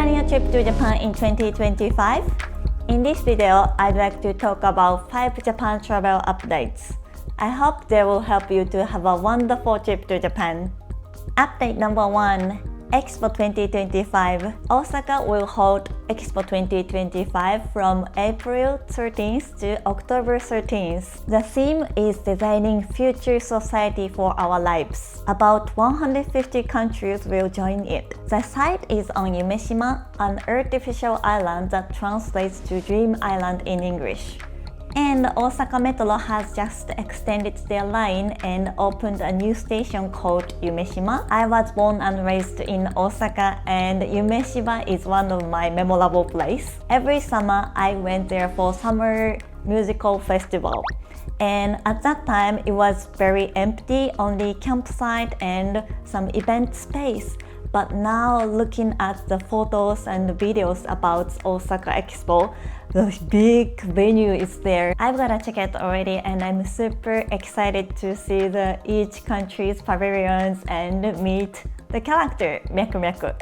planning a trip to Japan in 2025? In this video, I'd like to talk about 5 Japan travel updates. I hope they will help you to have a wonderful trip to Japan. Update number 1. Expo 2025. Osaka will hold Expo 2025 from April 13th to October 13th. The theme is Designing Future Society for Our Lives. About 150 countries will join it. The site is on Yumeshima, an artificial island that translates to Dream Island in English. And Osaka Metro has just extended their line and opened a new station called Yumeshima. I was born and raised in Osaka, and Yumeshima is one of my memorable places. Every summer I went there for summer musical festival. And at that time it was very empty, only campsite and some event space. But now looking at the photos and videos about Osaka EXPO, the big venue is there. I've got a ticket already and I'm super excited to see each country's pavilions and meet the character, Myaku Myaku.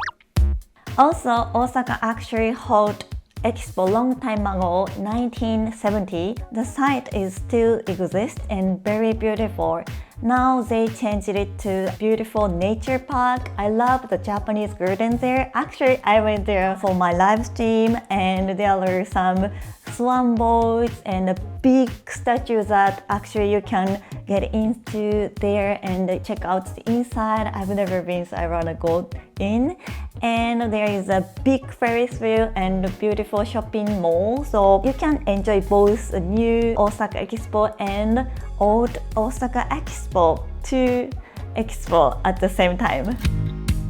Also, Osaka actually held Expo long time ago, 1970. The site is still exists and very beautiful. Now they changed it to beautiful nature park. I love the Japanese garden there. Actually, I went there for my live stream and there are some swan boats and big statues that actually you can get into there and check out the inside. I've never been, so I wanna go in. And there is a big Ferris wheel and a beautiful shopping mall, so you can enjoy both a new Osaka Expo and old Osaka Expo, 2 Expo at the same time.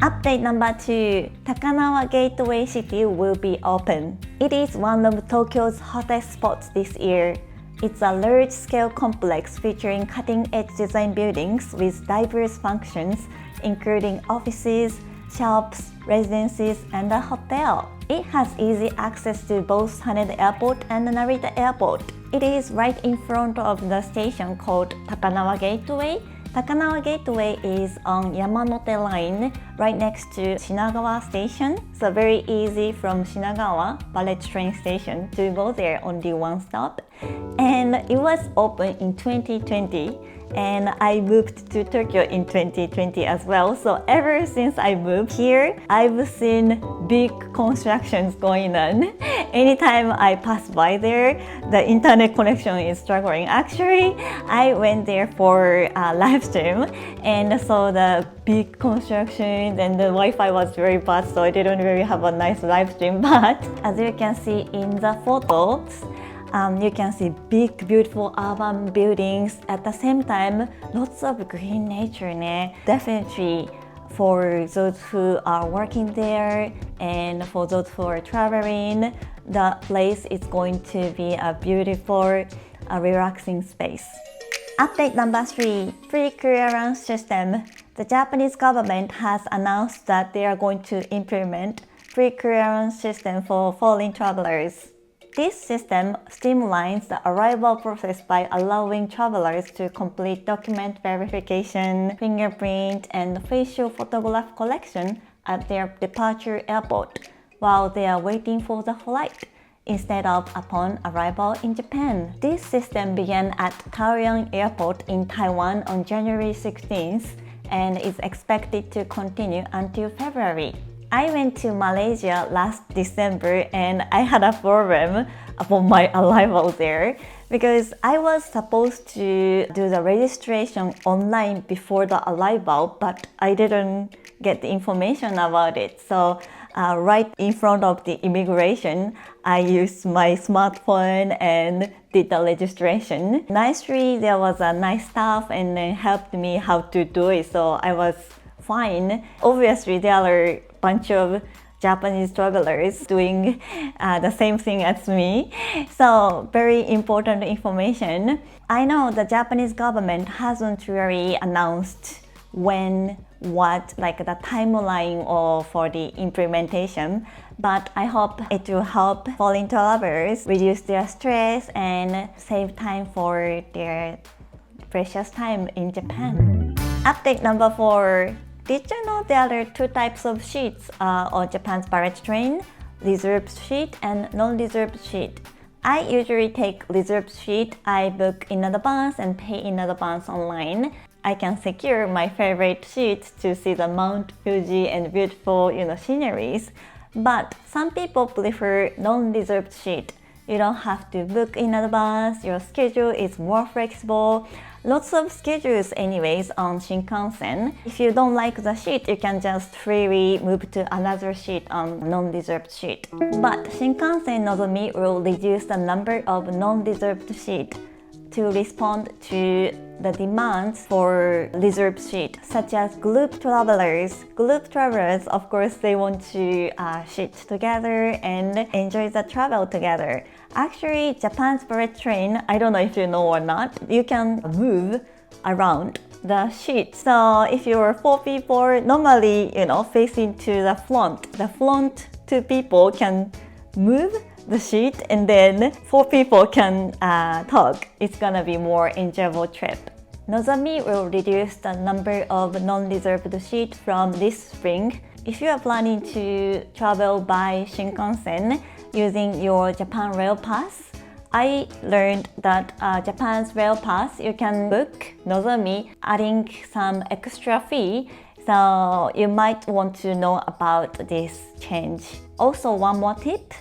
Update number 2. Takanawa Gateway City will be open. It is one of Tokyo's hottest spots this year. It's a large-scale complex featuring cutting-edge design buildings with diverse functions, including offices, shops, residences, and a hotel. It has easy access to both Haneda Airport and Narita Airport. It is right in front of the station called Takanawa Gateway. Takanawa Gateway is on Yamanote Line, right next to Shinagawa Station. So very easy from Shinagawa Ballet train station to go there, only one stop. And it was open in 2020. And I moved to Tokyo in 2020 as well. So ever since I moved here, I've seen big constructions going on. Anytime I pass by there, the internet connection is struggling. Actually, I went there for a live stream and saw the big constructions and the Wi-Fi was very bad, so I didn't really have a nice live stream. But as you can see in the photos, you can see big, beautiful urban buildings. At the same time, lots of green nature. Definitely for those who are working there and for those who are traveling, the place is going to be a beautiful, relaxing space. Update number 3. Free clearance system. The Japanese government has announced that they are going to implement free clearance system for foreign travelers. This system streamlines the arrival process by allowing travelers to complete document verification, fingerprint, and facial photograph collection at their departure airport while they are waiting for the flight, instead of upon arrival in Japan. This system began at Taoyuan Airport in Taiwan on January 16th and is expected to continue until February. I went to Malaysia last December and I had a problem upon my arrival there because I was supposed to do the registration online before the arrival, but I didn't get the information about it. So right in front of the immigration, I used my smartphone and did the registration. Nicely, there was a nice staff and they helped me how to do it, so I was fine. Obviously, there are bunch of Japanese travelers doing the same thing as me. So very important information. I know the Japanese government hasn't really announced when, what, like the timeline or for the implementation, but I hope it will help foreign travelers reduce their stress and save time for their precious time in Japan. Update number 4. Did you know there are two types of sheets on Japan's bullet train? Reserved sheet and non-reserved sheet. I usually take reserved sheet. I book in advance and pay in advance online. I can secure my favorite sheets to see the Mount Fuji and beautiful, sceneries. But some people prefer non-reserved sheet. You don't have to book in advance. Your schedule is more flexible. Lots of schedules anyways on shinkansen. If you don't like the sheet, you can just freely move to another sheet on non-reserved sheet. But Shinkansen Nozomi will reduce the number of non-reserved sheet to respond to the demands for reserved sheet, such as group travelers. Group travelers, of course, they want to sit together and enjoy the travel together. Actually, Japan's bullet train, I don't know if you know or not, you can move around the sheet. So if you're 4 people, normally, facing to the front two people can move the sheet and then 4 people can talk. It's gonna be more enjoyable trip. Nozomi will reduce the number of non-reserved sheet from this spring. If you are planning to travel by Shinkansen using your Japan Rail Pass, I learned that Japan's Rail Pass, you can book Nozomi adding some extra fee. So you might want to know about this change. Also, one more tip.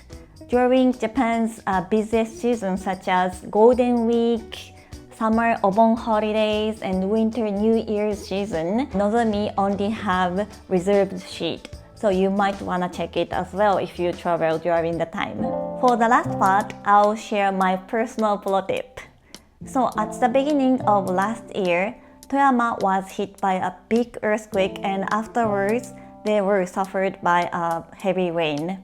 During Japan's busiest seasons such as Golden Week, Summer Obon holidays, and Winter New Year's season, Nozomi only have reserved sheet. So you might wanna check it as well if you travel during the time. For the last part, I'll share my personal pro tip. So at the beginning of last year, Toyama was hit by a big earthquake and afterwards they were suffered by a heavy rain.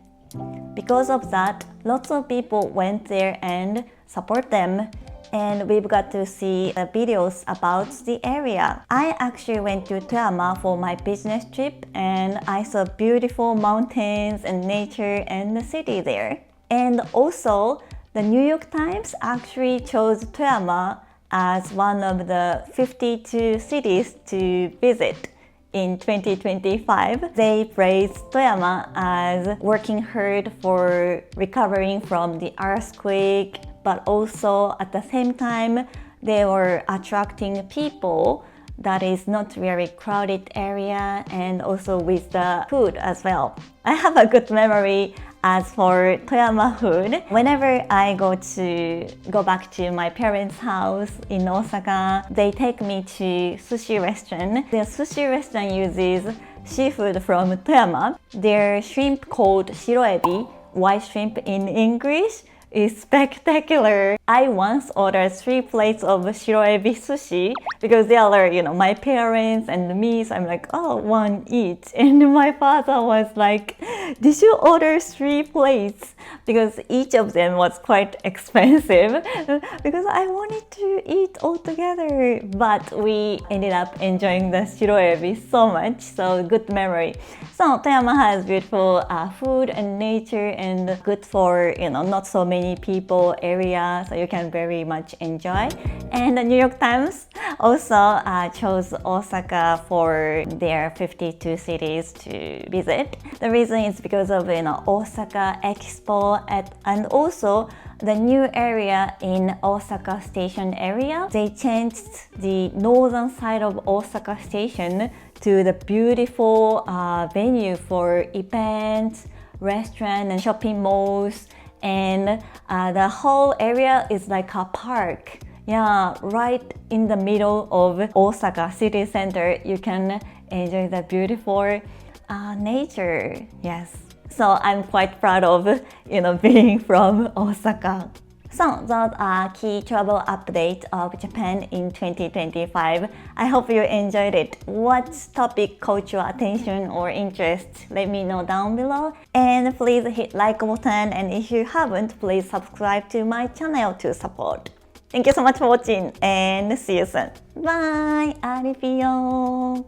Because of that, lots of people went there and support them, and we've got to see the videos about the area. I actually went to Toyama for my business trip and I saw beautiful mountains and nature and the city there. And also, the New York Times actually chose Toyama as one of the 52 cities to visit. In 2025, they praised Toyama as working hard for recovering from the earthquake, but also at the same time, they were attracting people that is not very crowded area and also with the food as well. I have a good memory as for Toyama food. Whenever I go back to my parents' house in Osaka, they take me to sushi restaurant. The sushi restaurant uses seafood from Toyama. Their shrimp called shiroebi, white shrimp in English, is spectacular. I once ordered 3 plates of shiroebi sushi because they are, my parents and me, so I'm like, oh, one each. And my father was like, did you order 3 plates? Because each of them was quite expensive because I wanted to eat all together. But we ended up enjoying the shiroebi so much, so good memory. So Toyama has beautiful food and nature and good for, not so many people area, so you can very much enjoy. And the New York Times also chose Osaka for their 52 cities to visit. The reason is because of Osaka EXPO and also the new area in Osaka Station area. They changed the northern side of Osaka Station to the beautiful venue for events, restaurants and shopping malls, and the whole area is like a park. Yeah, right in the middle of Osaka city center, you can enjoy the beautiful nature. Yes. So I'm quite proud of, being from Osaka. So those are key travel updates of Japan in 2025. I hope you enjoyed it. What topic caught your attention or interest? Let me know down below. And please hit like button, and if you haven't, please subscribe to my channel to support. Thank you so much for watching and see you soon. Bye! Aripio!